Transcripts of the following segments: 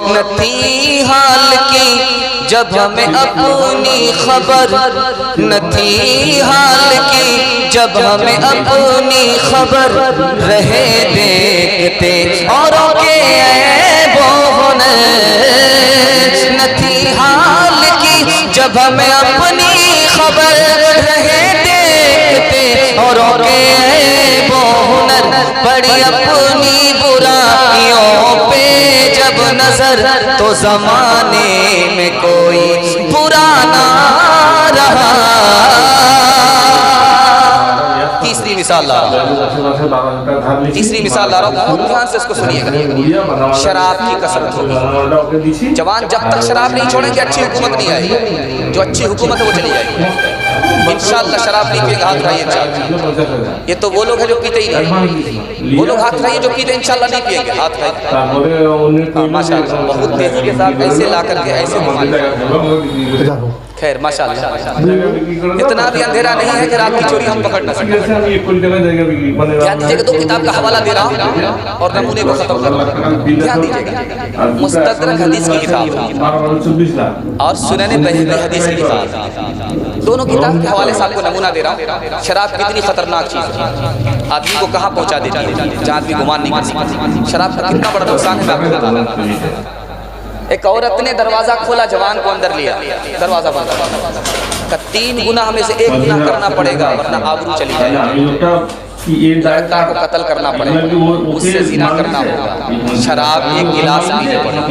न थी हाल की जब हमें अपनी खबर, न थी हाल की जब हमें अपनी खबर, रहे देखते औरों के ऐबों ने। न थी हाल की जब हमें अपनी खबर, रहे देखते औरों के ऐबों ने। बड़ी अपनी बुराइयों पे जब नजर, तो जमाने में कोई बुरा ना रहा। तीसरी मिसाल ला रहा हूँ, तीसरी मिसाल ला रहा हूँ, बहुत ध्यान से इसको सुनिएगा। शराब की कसरत होगी। जवान जब तक शराब नहीं छोड़ेंगे अच्छी हुकूमत नहीं आएगी। जो अच्छी हुकूमत है वो चली जाएगी इंशाअल्लाह। शराब नहीं पिएगा, हाथ उठाइए इंशाअल्लाह। ये तो वो लोग हैं जो पीते ही नहीं, वो लोग हाथ उठाइए जो पीते इंशाअल्लाह नहीं पिएंगे, हाथ उठाइए। माशाअल्लाह बहुत तेजी के साथ ऐसे ला करके ऐसे घुमा। खैर माशाअल्लाह, इतना भी अंधेरा नहीं है कि रात की चोरी हम पकड़ न सकें। ध्यान दीजिएगा, दो किताब का हवाला दे रहा हूँ और नमूने को खत्म कर रहा हूँ। ध्यान दीजिएगा, मुस्तदरक हदीस की किताब और सुनने बहकी हदीस की किताब, दोनों किताब के हवाले से आपको नमूना दे रहा हूँ। शराब कितनी खतरनाक चीज़ है, आदमी को कहाँ पहुँचा देती है, जहाँ आदमी गुमान नहीं कर सकता। शराब का कितना बड़ा नुकसान है मैं आपको बता रहा हूँ। एक औरत ने दरवाजा खोला, जवान को अंदर लिया, दरवाजा बंद का 3 गुना हमें से 1 गुना करना पड़ेगा वरना आबरू चली जाएगी। लड़का को कत्ल करना पड़ेगा, उससे ज़िना करना होगा, शराब 1 गिलास पीने पड़ेगा।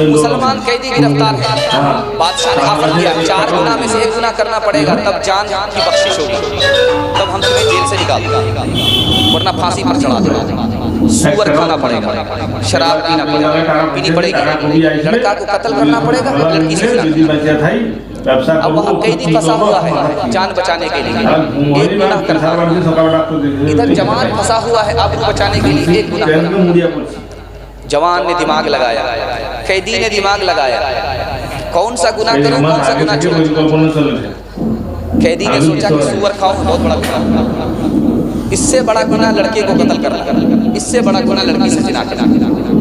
मुसलमान कैदी गिरफ्तार है, बादशाह ने ऑफर किया 4 गुना में से 1 गुना करना पड़ेगा तब जान की बख्शिश होगी, तब हम तुम्हें जेल से निकाल देंगे वरना फांसी पर चढ़ा देंगे। सूअर खाना पड़ेगा, शराब पीनी पड़ेगी, लड़का को कत्ल करना पड़ेगा, लड़की से ज़िना। अब वहाँ कैदी फंसा हुआ है जान बचाने के लिए 1 गुना करना, इधर जवान फंसा हुआ है आबरू बचाने के लिए 1 गुना करना। जवान ने दिमाग लगाया, कैदी ने दिमाग लगाया, कौन सा गुनाह करूं, कौन सा गुनाह छोड़ूं। कैदी ने सोचा कि सूअर खाऊं बहुत बड़ा गुनाह, इससे बड़ा गुनाह लड़के को कत्ल करना, इससे बड़ा गुनाह लड़की से ज़िना करना।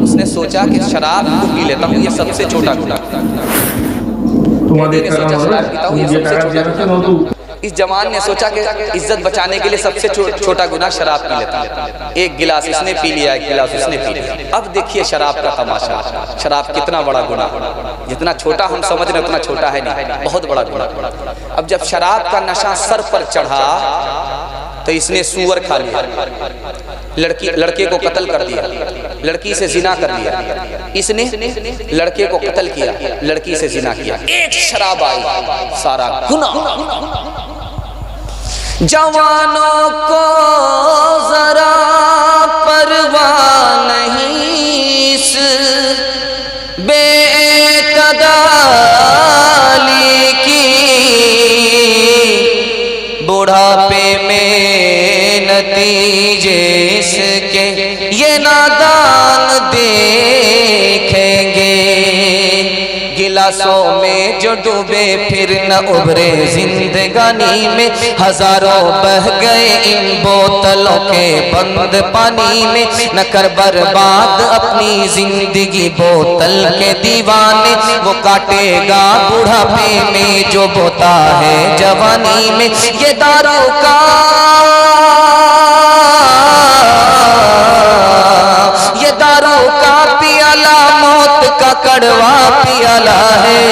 उसने सोचा कि शराब को पी लेता हूँ, ये सबसे छोटा गुनाह। कैदी ने सोचा शराब पीता हूँ, ये सबसे छोटा गुनाह। इस जवान ने सोचा कि इज्जत बचाने के लिए सबसे छोटा गुनाह शराब पी लेता है। 1 गिलास इसने पी लिया, 1 गिलास उसने पी लिया। अब देखिए शराब का तमाशा, शराब कितना बड़ा गुनाह, जितना छोटा हम समझ रहे उतना छोटा है नहीं, बहुत बड़ा गुनाह। अब जब शराब का नशा सर पर चढ़ा तो इसने सूअर खा लिया, लड़के को कत्ल कर दिया, लड़की से जिना कर लिया। इसने लड़के को कत्ल किया, लड़की से जिना किया, एक शराब आई, सारा गुनाह। जवानों को जरा परवाह नहीं इस बेकदाली की, बुढ़ापे में नतीजे इसके ये नादान देखेंगे। गिलासों में जो डूबे फिर न उभरे जिंदगानी में, हजारों बह गए इन बोतलों के बंद पानी में। न कर बर्बाद अपनी जिंदगी बोतल के दीवाने, वो काटेगा बुढ़ापे में जो बोता है जवानी में। ये दारू का पियाला मौत का कड़वा पियाला है।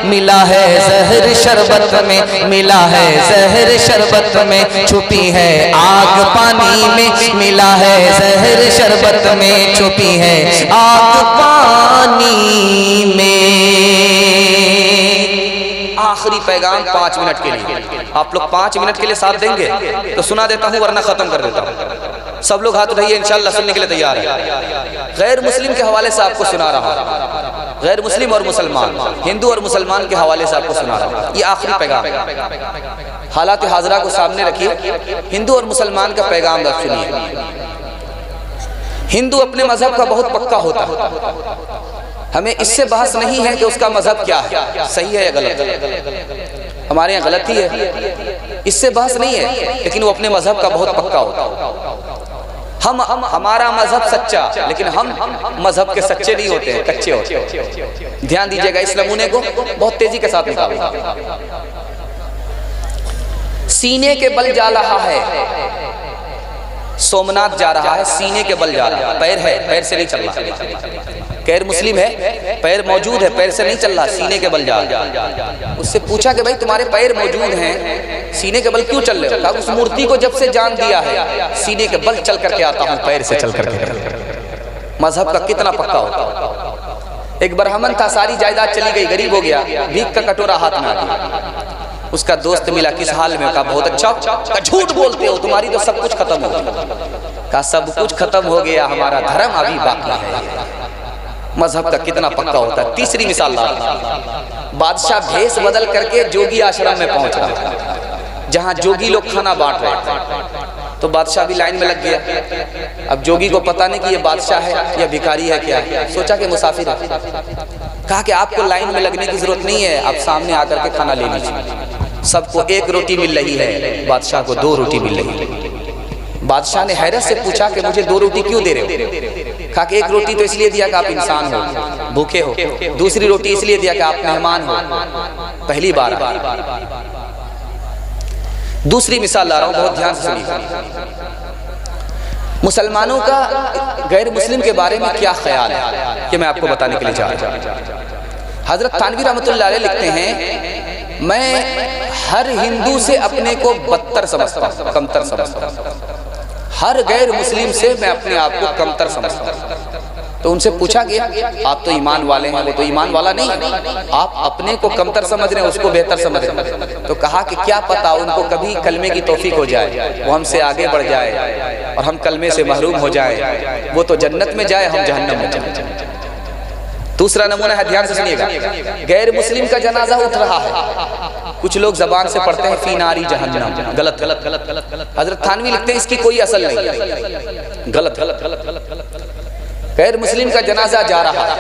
मिला है जहर शरबत में, मिला है जहर शरबत में, छुपी है आग पानी में। मिला है जहर शरबत में, छुपी है आग पानी में। आखिरी पैगाम 5 मिनट के लिए, आप लोग 5 मिनट के लिए साथ देंगे तो सुना देता हूँ वरना खत्म कर देता हूँ। सब लोग हाथ उठाइए, इंशाअल्लाह सुनने के लिए तैयार है। गैर मुस्लिम के हवाले से आपको सुना रहा हूँ, गैर मुस्लिम और मुसलमान, हिंदू और मुसलमान के हवाले से आपको सुना रहा हूँ। ये आखिरी पैगाम है, हालात हाजरा को सामने रखिए, हिंदू और मुसलमान का पैगाम आप सुनिए। हिंदू अपने मजहब का बहुत पक्का होता है, हमें इससे बहस नहीं है कि उसका मजहब क्या है, सही है या गलत। हमारे यहाँ गलत ही है, इससे बहस नहीं है, लेकिन वो अपने मजहब का बहुत पक्का होता है। हमारा मजहब सच्चा, लेकिन हम मजहब के सच्चे नहीं होते हैं, कच्चे होते हैं। ध्यान दीजिएगा, इस नमूने को बहुत तेजी के साथ निकालो। सीने के बल जा रहा है, सोमनाथ जा रहा है, सीने के बल जा रहा है, पैर है, पैर से नहीं चल रहा। गैर मुस्लिम है, पैर मौजूद है, पैर से नहीं चल रहा, सीने के बल जा रहा। उससे पूछा कि भाई तुम्हारे पैर मौजूद हैं, सीने के बल क्यों चल रहे हो? कहा उस मूर्ति को जब से जान दिया है, सीने के बल चल करके आता हूँ, पैर से चल करके। मजहब का कितना पक्का होता। एक ब्राह्मण था, सारी जायदाद चली गई, गरीब हो गया, भीख का कटोरा हाथ में आ गया। उसका दोस्त मिला, किस हाल में? कहा बहुत अच्छा। कहा झूठ बोलते हो, तुम्हारी तो सब कुछ खत्म हो गया। कहा सब कुछ खत्म हो गया, हमारा धर्म अभी बाकी है। मजहब का कितना पक्का होता है। तीसरी मिसाल, बादशाह भेष बदल करके जोगी आश्रम में पहुंच रहा, जहां जोगी लोग खाना बांट रहे थे। तो बादशाह भी लाइन में लग गया। अब जोगी को पता नहीं कि ये बादशाह है या भिखारी है, क्या है, सोचा कि मुसाफिर है। कहा कि आपको लाइन में लगने की जरूरत नहीं है, आप सामने आकर के खाना ले लीजिए। सबको एक रोटी मिल रही है, बादशाह को 2 रोटी मिल रही है। बादशाह ने हैरत से पूछा कि मुझे 2 रोटी क्यों दे रहे हो? कहा कि 1 रोटी तो इसलिए दिया कि आप इंसान हो, भूखे हो। दूसरी रोटी इसलिए दिया कि आप मेहमान हो, पहली बार। दूसरी मिसाल ला रहा हूं, बहुत ध्यान से सुनिए। मुसलमानों का गैर मुस्लिम के बारे में क्या ख्याल है कि मैं आपको बताने के लिए जा रहा हूं। हजरत थानवी रहमतुल्लाह अलैह लिखते हैं, मैं हर हिंदू से अपने को बदतर समझता हूं, कमतर समझता हूं। हर गैर मुस्लिम से मैं अपने आप को कमतर समझता हूं। तो उनसे पूछा गया, आप तो ईमान वाले हैं, वो तो ईमान वाला नहीं, आप अपने को कमतर समझ रहे हैं, उसको बेहतर समझ रहे हैं। तो कहा कि क्या पता उनको कभी कलमे की तौफीक हो जाए, वो हमसे आगे बढ़ जाए और हम कलमे से महरूम हो जाए, वो तो जन्नत में जाए, हम जहन्नम में जाए। दूसरा नमूना है, ध्यान से सुनिएगा। गैर मुस्लिम का जनाजा उठ रहा है, कुछ लोग जबान से पढ़ते हैं फी नारी जहन्नम, गलत गलत गलत गलत। हजरत थानवी लिखते हैं इसकी कोई असल नहीं, गलत गलत गलत गलत। गैर मुस्लिम का जनाजा जा रहा है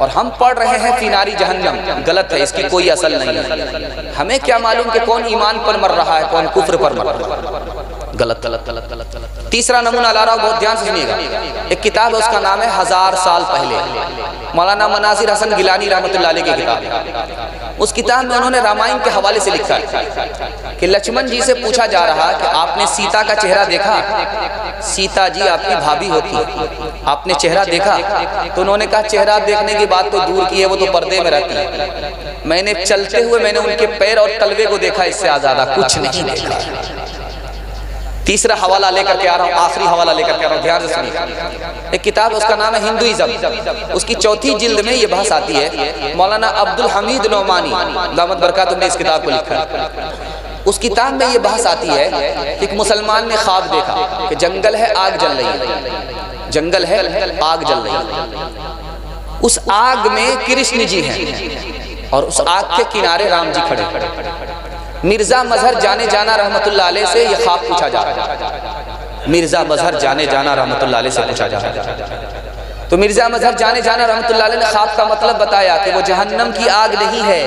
और हम पढ़ रहे हैं फी नारी जहन्नम, गलत है, इसकी कोई असल नहीं है। हमें क्या मालूम कि कौन ईमान पर मर रहा है, कौन कुफ्र पर मर रहा है, गलत गलत गलत गलत गलत। तीसरा नमूना ला रहा हूं, बहुत ध्यान से सुनिएगा। एक किताब है, उसका नाम है 1000 साल पहले, मौलाना मनाजिर हसन गिलानी रहमतुल्लाह अलैह की किताब है। उस किताब में उन्होंने रामायण के हवाले से लिखा है कि लक्ष्मण जी से पूछा जा रहा है कि आपने सीता का चेहरा देखा? सीता जी आपकी भाभी होती है, आपने चेहरा देखा? तो उन्होंने कहा चेहरा देखने की बात तो दूर की है, वो तो पर्दे में रहती है। मैंने चलते हुए मैंने उनके पैर और तलवे को देखा, इससे आजादा कुछ नहीं देखा। तीसरा हवाला लेकर के आ रहा हूँ, आखिरी हवाला लेकर के आ रहा हूँ, ध्यान से सुनिए। एक किताब है, उसका नाम है हिंदुइज्म, उसकी 4थी जिल्द में ये बहस आती है। मौलाना अब्दुल हमीद नौमानी दामत बरकातुहू ने इस किताब को लिखा है। उस किताब में ये बहस आती है कि एक मुसलमान ने ख्वाब देखा कि जंगल है, आग जल रही है, जंगल है, आग जल रही है। उस आग में कृष्ण जी हैं और उस आग के किनारे राम जी खड़े। मिर्जा मजहर जाने जाना रहमतुल्लाह अलैह से ये ख्वाब पूछा जा रहा है। मिर्जा मजहर जाने जाना रहमतुल्लाह अलैह से पूछा जा रहा है। तो मिर्जा मजहर जाने जाना रहमतुल्लाह अलैह ने ख्वाब का मतलब बताया कि वो जहन्नम की आग नहीं है,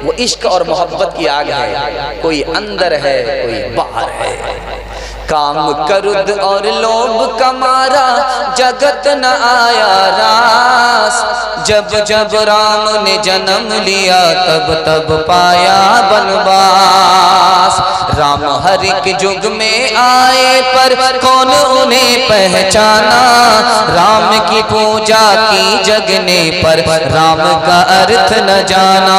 वो इश्क और मोहब्बत की आग है। कोई अंदर है, कोई बाहर है। काम करुद और लोभ कमारा जगत न आया रास। जब जब राम ने जन्म लिया तब तब पाया बनवास। राम हर एक युग में आए पर कौन उन्हें पहचाना। राम की पूजा की जगने पर राम का अर्थ न जाना।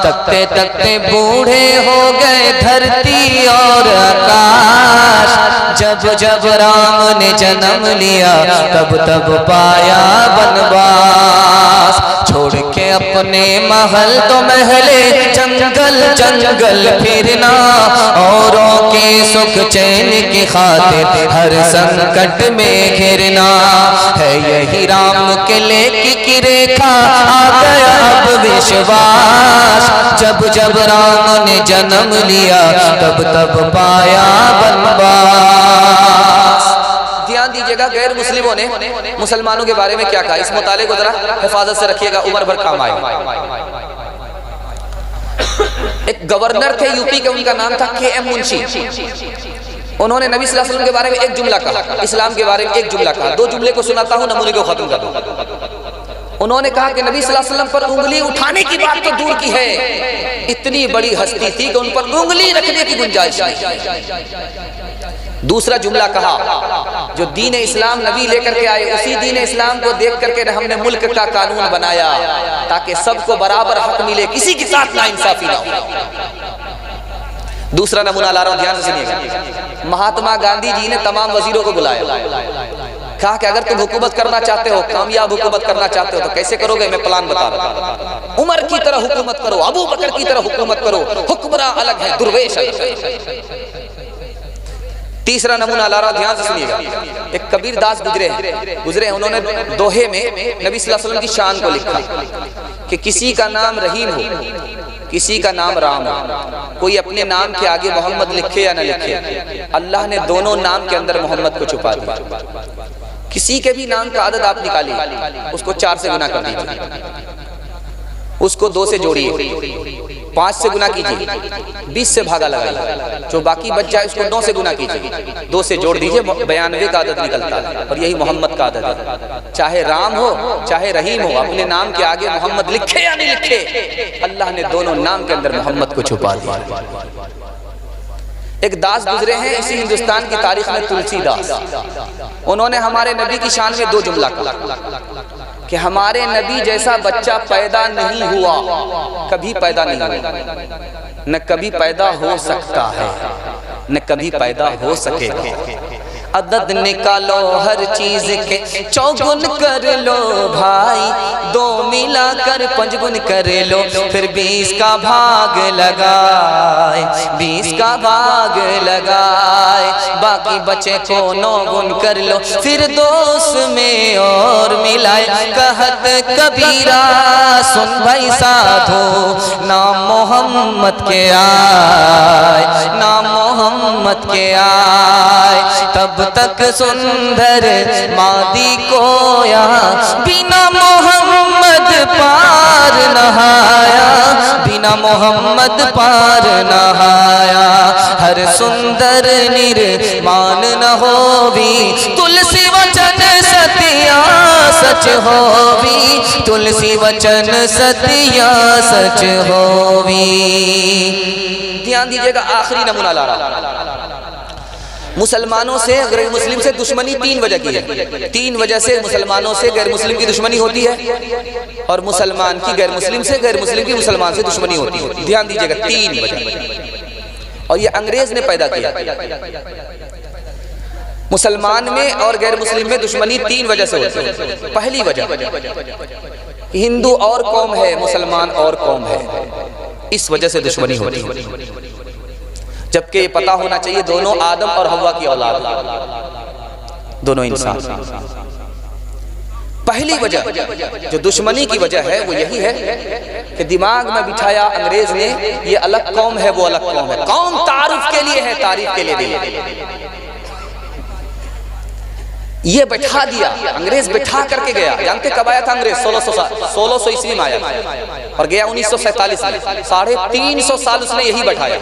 तकते तकते बूढ़े हो गए धरती और आकाश। जब जब राम ने जन्म लिया तब तब पाया बनवास। छोड़ के अपने महल तो महले जंगल जंगल फिरना। औरों के सुख चैन की खातिर हर संकट में घिरना। है यही राम के लेख की रेखा आ गया अब विश्वास। जब जब राम ने जन्म लिया तब तब पाया बनवास। ध्यान दीजिएगा, गैर मुस्लिमों ने मुसलमानों के बारे में क्या कहा, इस मुताले को जरा हिफाजत से रखिएगा, उम्र भर काम आए। एक गवर्नर थे यूपी के, उनका नाम था KM मुंशी। उन्होंने नबी सल्लल्लाहु अलैहि वसल्लम के बारे में एक जुमला कहा, इस्लाम के बारे में एक जुमला कहा। दो जुमले को सुनाता हूँ, नमूने को खत्म कर दूँ। उन्होंने कहा कि नबी सल्लल्लाहु अलैहि वसल्लम पर उंगली उठाने की बात तो दूर की है, इतनी बड़ी हस्ती थी कि उन पर उंगली रखने की गुंजाइश नहीं। दूसरा जुमला कहा, जो दीन इस्लाम नबी लेकर के आए, उसी दीन इस्लाम को देख करके हमने मुल्क का कानून बनाया ताकि सबको बराबर हक मिले, किसी के साथ नाइंसाफी ना हो। दूसरा नमूना ला रहा हूं, ध्यान से सुनिएगा। महात्मा गांधी जी ने तमाम वजीरों को बुलाया, कहा कि अगर तुम हुकूमत करना चाहते हो, कामयाब हुकूमत करना चाहते हो तो कैसे करोगे, मैं प्लान बता रहा हूं। उमर की तरह हुकूमत करो, अबू बकर की तरह हुकूमत करो, हुक्मरान अलग है, दुर्वेश अलग है। तीसरा नमूना ला रहा हूं, ध्यान से सुनिएगा। एक कबीर दास गुजरे, उन्होंने दोहे में नबी सल्लल्लाहु अलैहि वसल्लम की शान को लिखा कि किसी का नाम रहीम हो, किसी का नाम राम हो, कोई अपने नाम के आगे मोहम्मद लिखे या न लिखे, अल्लाह ने दोनों नाम के अंदर मोहम्मद को छुपा दिया। किसी के भी नाम का आदत आप निकालिए, उसको 4 से गुना कर दीजिए, उसको 2 से जोड़िए, 5 से गुना कीजिए, 20 से भागा लगाइए, जो बाकी बच जाए उसको 9 से गुना कीजिए, 2 से जोड़ दीजिए, 92 का आदत निकलता है। और यही मोहम्मद का आदत है। चाहे राम हो चाहे रहीम हो, अपने नाम के आगे मोहम्मद लिखे या नहीं लिखे, अल्लाह ने दोनों नाम के अंदर मोहम्मद को छुपा दिया। एक दास गुजरे हैं इसी हिंदुस्तान की तारीख में, तुलसीदास। उन्होंने हमारे नबी की शान में 2 जुमला कहा कि हमारे नबी जैसा बच्चा पैदा नहीं हुआ, कभी पैदा नहीं हुआ, न कभी पैदा हो सकता है, न कभी पैदा हो सकेगा। अदद निकालो हर चीज के, चौगुन कर लो भाई, 2 मिलाकर 5 गुन कर लो, फिर 20 का भाग लगाए, 20 का भाग लगाए, बाकी बचे को 9 गुन कर लो, फिर 2 में और मिलाए। कहत कबीरा सुन भाई साधो, नाम मोहम्मद के आए, नाम मोहम्मद के आए, तब तक सुंदर मादी को यहाँ बिना मोहम्मद पार नहाया, बिना मोहम्मद पार नहाया। हर सुंदर निर्माण न होवी, तुलसी वचन सतिया सच होवी, तुलसी वचन सतिया सच होवी। ध्यान दीजिएगा, आखिरी नमूना ला रहा। मुसलमानों से गैर मुस्लिम से दुश्मनी 3 वजह की है। 3 वजह से मुसलमानों से गैर मुस्लिम की दुश्मनी होती है, और मुसलमान की गैर मुस्लिम से, गैर मुस्लिम की मुसलमान से दुश्मनी होती है। ध्यान दीजिएगा, 3 वजह, और ये अंग्रेज ने पैदा किया। मुसलमान में और गैर मुस्लिम में दुश्मनी 3 वजह से होती है। पहली वजह, हिंदू और कौम है, मुसलमान और कौम है, इस वजह से दुश्मनी होती है। जबकि ये पता होना चाहिए दोनों आदम और हव्वा की औलाद, दोनों इंसान। पहली वजह जो दुश्मनी की वजह है वो यही है कि दिमाग में बिठाया अंग्रेज ने, ये अलग कौम है, वो अलग कौम है। कौम तारुफ के लिए है, तारीफ के लिए नहीं। ये बैठा दिया, अंग्रेज बैठा करके गया। जानते कब आया था अंग्रेज? 1600 ईस्वी में आया और गया 1947 में। 350 साल उसने यही बैठाया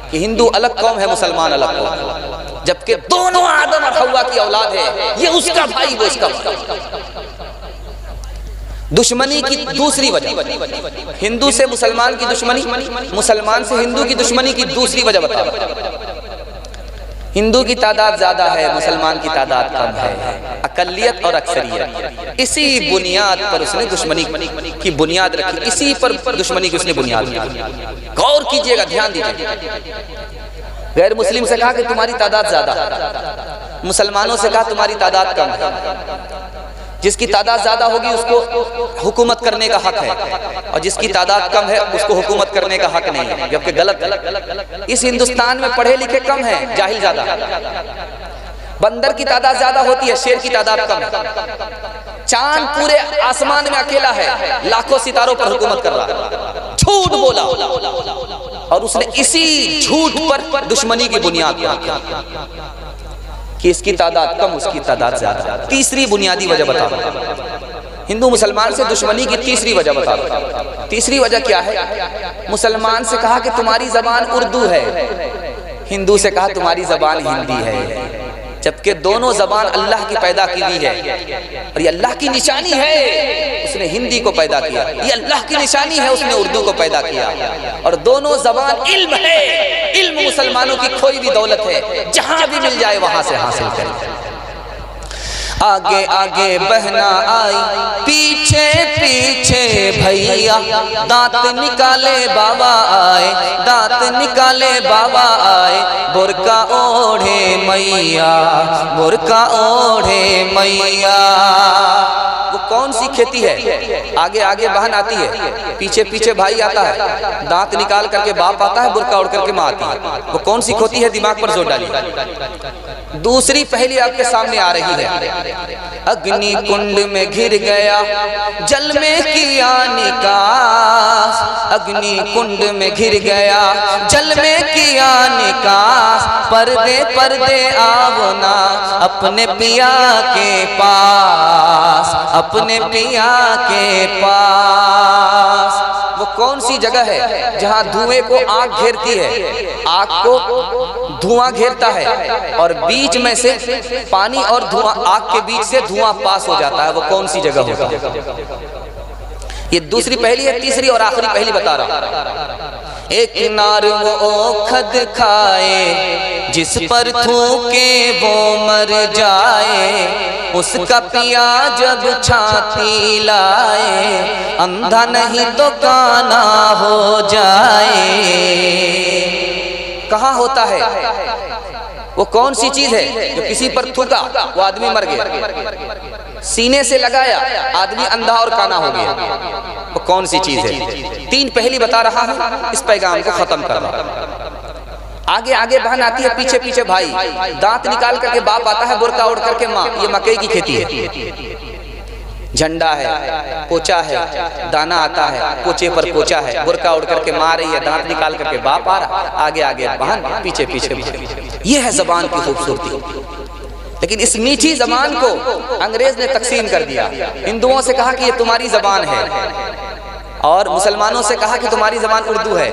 कि हिंदू अलग कौम है, मुसलमान अलग कौम, जबकि दोनों आदम और हव्वा की औलाद है। ये उसका भाई, वो इसका भाई। दुश्मनी की दूसरी वजह, हिंदू से मुसलमान की दुश्मनी, मुसलमान से हिंदू की दुश्मनी की दूसरी वजह बता। हिंदू की तादाद ज्यादा है, मुसलमान की तादाद कम है, अकलियत और अक्सरियत। इसी बुनियाद पर उसने दुश्मनी की बुनियाद रखी, इसी पर दुश्मनी की उसने बुनियाद रखी। गौर कीजिएगा, ध्यान दीजिएगा। गैर मुस्लिम से कहा कि तुम्हारी तादाद ज्यादा, मुसलमानों से कहा तुम्हारी तादाद कम है। जिसकी तादाद ज्यादा होगी उसको हुकूमत करने का हक है, और जिसकी तादाद कम है उसको हुकूमत करने का हक नहीं है, जबकि गलत। इस हिंदुस्तान में पढ़े लिखे कम है, जाहिल ज्यादा। बंदर की तादाद ज्यादा होती है, शेर की तादाद कम है। चांद पूरे आसमान में अकेला है, लाखों सितारों पर हुकूमत कर रहा है। झूठ बोला, और उसने इसी झूठ पर दुश्मनी की बुनियाद पर कि इसकी तादाद कम, उसकी तादाद ज्यादा। तीसरी बुनियादी वजह बता, हिंदू मुसलमान से दुश्मनी की तीसरी वजह बता। तीसरी वजह क्या है? मुसलमान से कहा कि तुम्हारी जबान उर्दू है, हिंदू से कहा तुम्हारी ज़बान हिंदी है, जबकि दोनों ज़बान अल्लाह की पैदा की हुई है और ये अल्लाह की निशानी है, उसने हिंदी को पैदा किया। ये अल्लाह की निशानी है, उसने उर्दू को पैदा किया। और दोनों ज़बान इल्म है। इल्म मुसलमानों की खोई भी दौलत है, जहां भी मिल जाए वहां से हासिल करें। आगे आगे बहना आई, पीछे पीछे भैया, दांत निकाले बाबा आए, दांत निकाले बाबा आए, बुर्का ओढ़े मैया, बुर्का ओढ़े मैया। वो कौन सी खेती है? आगे आगे बहन आती है, पीछे पीछे भाई आता है, दांत निकाल करके बाप आता है, बुर्का ओढ़ करके माँ आती है। वो कौन सी खोती है? दिमाग पर जोर डालिए। दूसरी पहली आपके सामने आ रही है। अग्नि कुंड में घिर गया, जल में किया निकास, अग्नि कुंड में घिर गया, जल में किया निकास, पर्दे पर्दे आओ ना अपने पिया के पास, अपने पिया के पास। वो कौन सी जगह है जहां धुएं को आग घेरती है, आग को धुआं घेरता है और बीच में से पानी और धुआं, आग के बीच से धुआं पास हो जाता है? वो कौन सी जगह होता है? ये दूसरी पहली है। तीसरी और आखिरी पहली बता रहा हूं। एक नार वो ओखद खाए, जिस पर थूके वो मर जाए, उसका पिया जब छाती लाए, अंधा नहीं तो काना हो जाए। कहाँ होता है? वो कौन सी चीज है जो किसी पर थूका वो आदमी मर गया, सीने से लगाया आदमी अंधा और काना हो गया? वो कौन सी चीज है? तीन पहली बता रहा हूं, इस पैगाम को खत्म कर रहा हूं। आगे आगे बहन आती है, पीछे पीछे भाई, दांत निकाल करके बाप आता है, बुर्का ओढ़ करके माँ। ये मकई की खेती है, झंडा है, पोचा है, दाना आता है, पोचे पर पोचा है, बुर्का उड़ करके मार रही है, दांत निकाल करके बाप आ रहा, आगे आगे बहन, पीछे पीछे भाई। ये है जबान की खूबसूरती। लेकिन इस मीठी जबान को अंग्रेज ने तकसीम कर दिया। हिंदुओं से कहा कि ये तुम्हारी जबान है और मुसलमानों से कहा कि तुम्हारी जबान उर्दू है।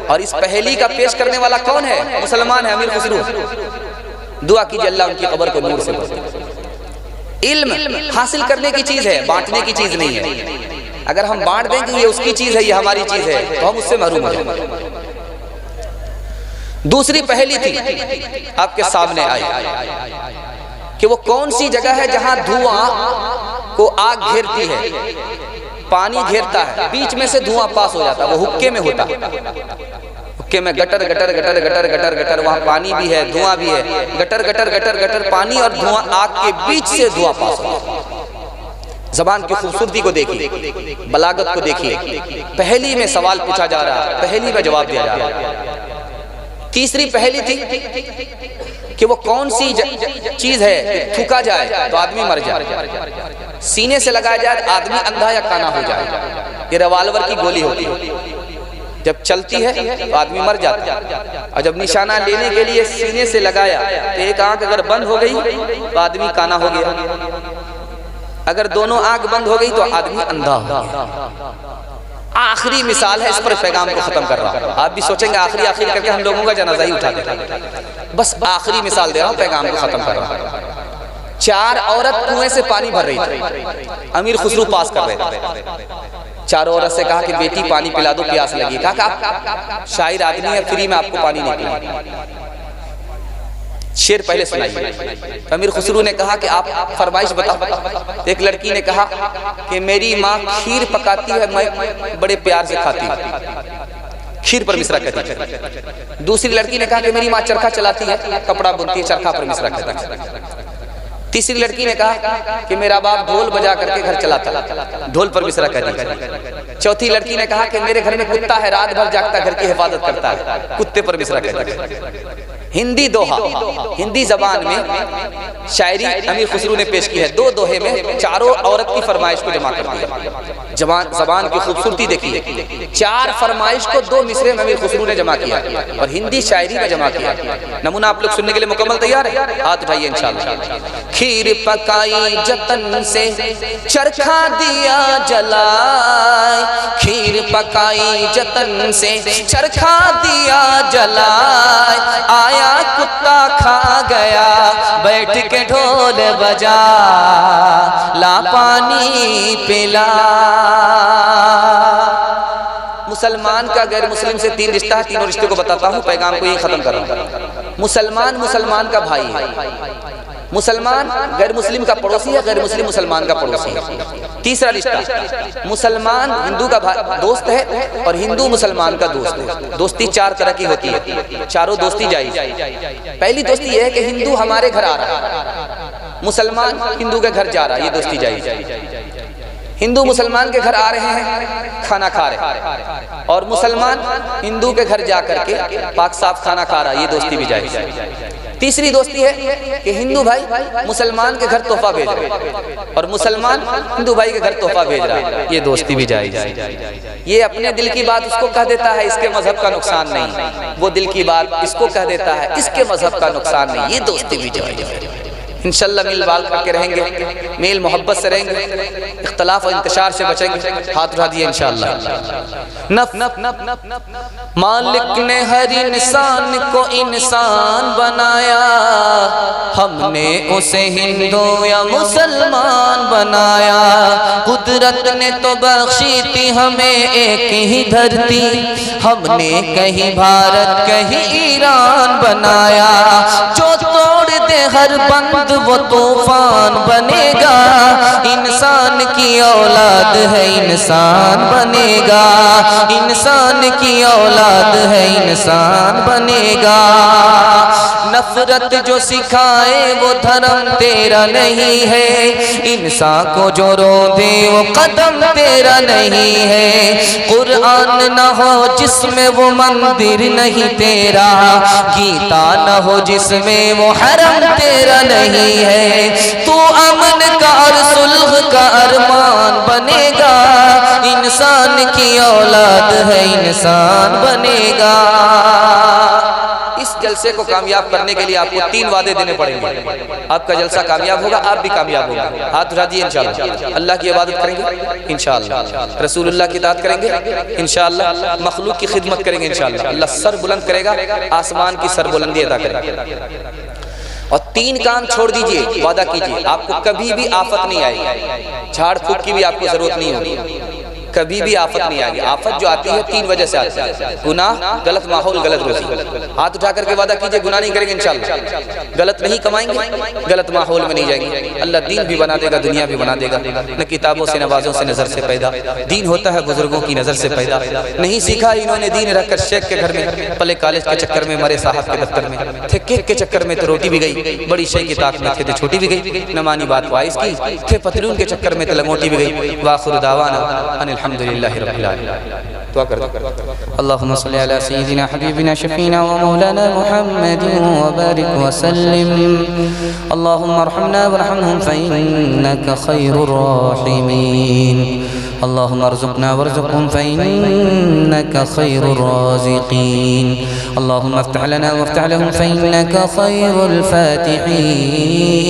और इस पहेली का पेश करने वाला कौन है? मुसलमान है, अमीर खुसरो। दुआ कीजिए अल्लाह उनकी कब्र को नूर से भर दे। इल्म हासिल करने की चीज है, बांटने की चीज नहीं है। अगर हम बांट देंगे ये उसकी चीज है, ये हमारी चीज है, तो हम उससे महरूम हो जाएंगे। दूसरी पहेली थी आपके सामने आई कि वो कौन सी जगह है जहां धुआं को आग घेरती है, पानी घेरता है, बीच में से धुआं पास हो जाता है। वो हुक्के में होता है। हुक्के में gutter gutter gutter gutter gutter gutter, वहां पानी भी है, धुआं भी है, गटर गटर गटर गटर, पानी और धुआं, आग के बीच से धुआं पास होता है। जबान की खूबसूरती को देखिए, बलागत को देखिए। पहली में सवाल पूछा जा रहा है, पहली में जवाब दिया जा रहा है। तीसरी पहली थी कि वो कौन सी चीज है थूका जाए तो आदमी मर जाए, सीने से लगाया जाए आदमी अंधा या काना हो जाए। ये रिवाल्वर की गोली होती है, जब चलती है तो आदमी मर जाता है। और जब निशाना लेने के लिए सीने से लगाया तो एक आंख अगर बंद हो गई तो आदमी काना हो गया, अगर दोनों आंख बंद हो गई तो आदमी अंधा हो गया। आखिरी मिसाल है, इस पर पैगाम को खत्म कर रहा हूं। आप भी सोचेंगे आखिरी आखिरी करके हम लोगों का जनाजा ही उठा देंगे। बस आखिरी मिसाल दे रहा हूं, पैगाम को खत्म कर रहा हूं। चार औरत कुएं से पानी भर रही थी, अमीर खुसरो पास कर रहे थे। चारों औरत से कहा कि बेटी पानी पिला दो, प्यास लगी। कहा आप शायर आदमी है, फ्री में आपको पानी नहीं पिला। शेर पहले सुनाइए। अमीर खुसरो ने कहा कि आप फरमाइश बताओ। एक लड़की ने कहा कि मेरी माँ खीर पकाती है, मैं बड़े प्यार से खाती हूँ, खीर पर मिश्रा कहती है। दूसरी लड़की ने कहा कि मेरी माँ चरखा चलाती है, कपड़ा बुनती है, चरखा पर मिश्रा कहती है। तीसरी लड़की ने कहा कि मेरा बाप ढोल बजा करके घर चलाता, ढोल पर मिश्रा कहती है। चौथी लड़की ने कहा कि मेरे घर में कुत्ता है, रात भर जागता, घर की हिफाजत करता है, कुत्ते पर मिश्रा कहती है। हिंदी दोहा, हिंदी जबान में शायरी अमीर खुसरो ने पेश की है। दो दोहे में चारों औरत की फरमाइश को जमा कर दिया। जबान की खूबसूरती देखिए, चार फरमाइश को दो मिसरे में अमीर खुसरो ने जमा किया और हिंदी शायरी में जमा किया। नमूना आप लोग सुनने के लिए मुकम्मल तैयार है? हाथ उठाइए इंशाअल्लाह। खीर पकाई जतन से, चरखा दिया जलाए, खीर पकाई जतन से, चरखा दिया जलाए, आया कुत्ता खा गया, बैठ के ढोल बजा, ला पानी पिला। मुसलमान का गैर मुस्लिम से 3 रिश्ता है, तीनों रिश्ते को बताता हूँ, पैगाम को यही खत्म कर रहा हूँ। मुसलमान मुसलमान का भाई है, मुसलमान गैर मुस्लिम का पड़ोसी है, गैर मुस्लिम मुसलमान का पड़ोसी है। तीसरा रिश्ता, मुसलमान हिंदू का दोस्त है और हिंदू मुसलमान का दोस्त है। दोस्ती 4 तरह की होती है, चारों दोस्ती जायज। पहली दोस्ती यह है कि हिंदू हमारे घर आ रहा है, मुसलमान हिंदू के घर जा रहा है, ये दोस्ती जायज। हिंदू मुसलमान के घर आ रहे हैं, खाना खा रहे हैं, और मुसलमान हिंदू के घर जा करके पाक साफ खाना खा रहा है, ये दोस्ती भी जायज। तीसरी दोस्ती है कि हिंदू भाई मुसलमान के घर तोहफा भेज रहे हैं और मुसलमान हिंदू भाई के घर तोहफा भेज रहा है, ये दोस्ती भी जायज। ये अपने दिल की बात उसको कह देता है, इसके मजहब का नुकसान नहीं, वो दिल की बात इसको कह देता है, इसके मजहब का नुकसान नहीं, ये दोस्ती भी जायज। इंशाल्लाह मिल बाल करके रहेंगे, मेल मोहब्बत से रहेंगे, इख्तलाफ और इंतशार से बचेंगे। हाथ उठा दिए इंशाल्लाह। नफ नफ नफ नफ नफ मालिक ने हर इंसान को इंसान बनाया, हमने उसे हिंदू या मुसलमान बनाया। कुदरत ने तो बख्शी थी हमें एक ही धरती, हमने कहीं भारत कहीं ईरान बनाया। जो तोड़ दे हर बंद वो तूफान बनेगा, इंसान की औलाद है इंसान बनेगा, इंसान की औलाद है इंसान बनेगा। नफरत जो सिखाए वो धर्म तेरा नहीं है, इंसान को जो रो दे वो कदम तेरा नहीं है। कुरान न हो जिसमें वो मंदिर नहीं तेरा, गीता न हो जिसमें वो हरम तेरा नहीं है। तू अमन का और सुलह का अरमान बनेगा, इंसान की औलाद है इंसान बनेगा। इस जलसे को कामयाब करने के लिए आपको 3 वादे देने पड़ेंगे। आपका जलसा कामयाब होगा, आप भी कामयाब होगा। हाथ उठा दिए इंशाअल्लाह। अल्लाह की इबादत करेंगे इंशाअल्लाह, रसूलुल्लाह की इताअत करेंगे इंशाअल्लाह, मखलूक की खिदमत करेंगे इंशाअल्लाह। अल्लाह सर बुलंद करेगा, आसमान की सर बुलंदी अदा करेगा। और 3 काम छोड़ दीजिए, वादा कीजिए आपको कभी भी आफत नहीं आएगी, झाड़ फूक की भी आपको जरूरत नहीं होगी, कभी भी आफत नहीं आएगी। आफत जो आती है 3 वजह से आती है, गुनाह, गलत माहौल, गलत रोजी। हाथ उठा करके वादा कीजिए गुनाह नहीं करेंगे इंशाअल्लाह, गलत नहीं कमाएंगे, गलत माहौल में नहीं जाएंगे। अल्लाह दीन भी बना देगा, दुनिया भी बना देगा। न किताबों से नवाजों से नजर से पैदा, दीन होता है बुजुर्गों की नजर से पैदा। नहीं सीखा इन्होंने दीन रखकर शेख के घर में, पले कॉलेज के चक्कर में, मरे साहब के दफ्तर में थे, केक के चक्कर में तो रोटी भी गई, बड़ी शेख की ताक में थे तो छोटी भी गई, न मानी बात वाइस की, थे पतलून के चक्कर में तो लंगोटी भी गई। वाखिर दावाना अनिल्हम्दुलिल्लाहि रब्बिल आलमीन। दुआ कर दो। अल्लाहुम्मा सल्ली अला सय्यिदिना हबीबिना शफीना व मौलाना मुहम्मदिन व बारिक व सल्लिम। अल्लाहुम्मा अर्हमना वरहमहुम फइन्नका खैरुर राहिमीन। अल्लाहुम्मा अर्ज़ुक़ना वरज़ुक़हुम फइन्नका खैरुर राज़िक़ीन। अल्लाहुम्मा इफ्तह लना वफ्तह लहुम फइन्नका खैरुल फातिहीन।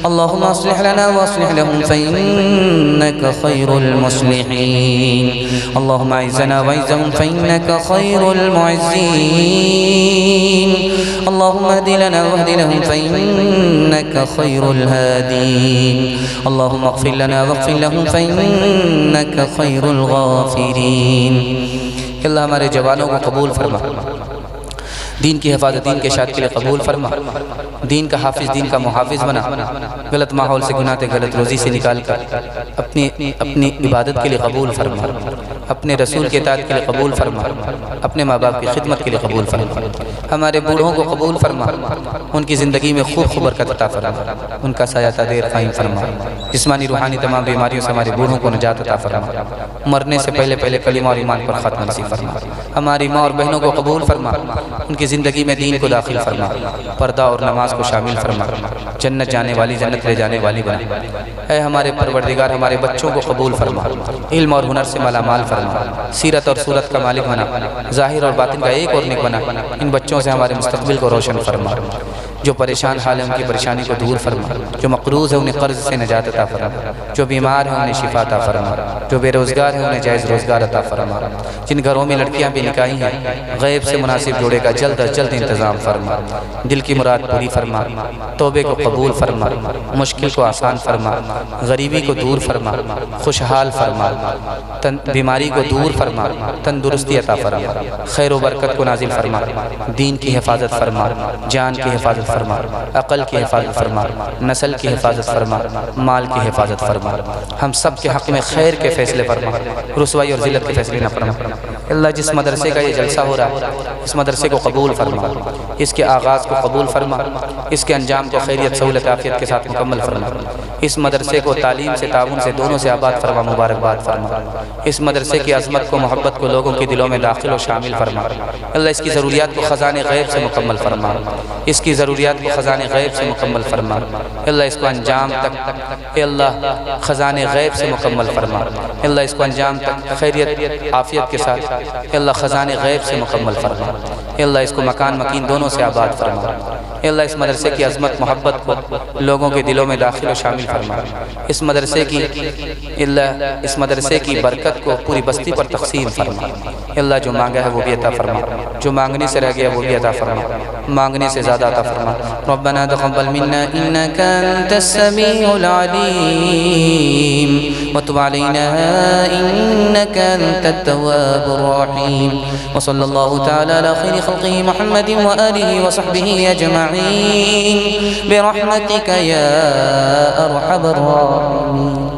अल्लाहुम्मा अस्लिह लना वअस्लिह लहुम फइन्नका खैरुल मुस्लिहीन। अल्लाहुम्मा अइज़्ज़ना वअइज़्ज़हुम फइन्नका खैरुल मुअज़्ज़ीन। अल्लाहुम्मा हदी लना वहदी लहुम फइन्नका खैरुल हादीन। अल्लाहुम्मा अग़फ़िर लना वअग़फ़िर लहुम फइन्नका खैरुल गाफ़िरीन। अल्लाह हमारे जवानों को कबूल फरमा, दीन की हिफाजत, दीन के शाद के लिए कबूल फरमा, दीन का हाफिज, दीन का मुहाफिज बना, गलत माहौल से, गुनाह से, गलत रोज़ी से निकाल कर अपनी इबादत के लिए कबूल फरमा, अपने रसूल के इताअत के लिए कबूल फरमा, अपने माँ बाप की खिदमत के लिए कबूल फरमा। हमारे बूढ़ों को कबूल फरमा, उनकी ज़िंदगी में खूब बरकत अता फरमा, उनका साया तादेर कायम फरमा। जिस्मानी रूहानी तमाम बीमारियों से हमारे बूढ़ों को निजात अता फरमा, मरने से पहले पहले कलीमा और ईमान पर ख़त्म नसीब फरमा। हमारी माँ और बहनों को कबूल फरमा, उनकी ज़िंदगी में दीन को दाखिल फरमा, पर्दा और नमाज को शामिल फरमा, जन्नत जाने वाली, जन्नत ले जाने वाली बना। ऐ हमारे परवरदिगार, हमारे बच्चों को कबूल फरमा, इल्म और हुनर से मालामाल फरमा, सीरत और सूरत का मालिक बना, ज़ाहिर और बातिन का एक और नेक बना। इन बच्चों से हमारे मुस्तक़बिल को रोशन फरमा। जो परेशान हाल है उनकी परेशानी को दूर फरमा, जो मकरूज़ है उन्हें कर्ज से निजात अता फरमा, जो बीमार है उन्हें शिफा अता फरमा, जो बेरोज़गार है उन्हें जायज़ रोज़गार अता फरमा, जिन घरों में लड़कियां बेनिकाही हैं गैब से मुनासिब जोड़े का जल्द अज जल्द इंतज़ाम फरमा, दिल की मुराद पूरी फरमा, तौबे को कबूल फरमा, मुश्किल को आसान फरमा, गरीबी को दूर फरमा, खुशहाल फरमा, बीमारी को दूर फरमा, तंदुरुस्ती अता फरमा, खैर व बरकत को नाजिल फरमा, दीन की हिफाजत फरमा, जान की हिफाजत फरमा, अक़ल की हिफाजत फरमा, नस्ल की हिफाजत फरमा, माल की हिफाजत फरमा, हम सब के हक़ में खैर के फ़ैसले फरमा, रुसवाई और ज़िल्लत के फ़ैसले न फरमा। अल्लाह जिस मदरसे का ये जलसा हो रहा है इस मदरसे को कबूल फरमा, इसके आगाज़ को कबूल फरमा, इसके अंजाम को खैरियत सहूलत आफियत के साथ मुकम्मल फरमा, इस मदरसे को तालीम से ताउन से दोनों से आबाद फरमा, मुबारकबाद फरमा, इस मदरसे की अज़मत को मोहब्बत को लोगों के दिलों में दाखिल और शामिल फरमा। अल्लाह इसकी ज़रूरियात को ख़ज़ाने ग़ैब से मुकम्मल फरमा, इसकी ज़रूरियात को ख़ज़ाने ग़ैब से मुकम्मल फरमा। अल्लाह इसको अंजाम तक अल्लाह ख़ज़ाने ग़ैब से मुकम्मल फरमा, अल्लाह इसको अंजाम तक खैरियत आफियत के साथ अल्लाह ख़ज़ाने ग़ैब से मुकम्मल फरमा। अल्लाह इसको मकान मकीन दोनों से आबाद फरमा। अल्लाह इस मदरसे की अज़मत मोहब्बत को लोगों के दिलों में दाखिल और शामिल फरमा। इस मदरसे की अल्लाह इस मदरसे की बरकत को पूरी बस्ती पर तक़सीम फरमा। अल्लाह जो मांगा है वो भी अता फरमा, जो मांगने से रह गया वो भी अता फरमा, मांगने से ज़्यादा अता फरमा। रब्बना तक़ब्बल मिन्ना इन्नका अंतस समीउल अलीम व तुब अलैना इन्नका अंतत तव्वाबुर रहीम व सल्लल्लाहु तआला अला खैरि खल्क़िही मुहम्मदिन व आलिहि व सहबिही अजमईन बिरहमतिका या अरहमर राहिमीन।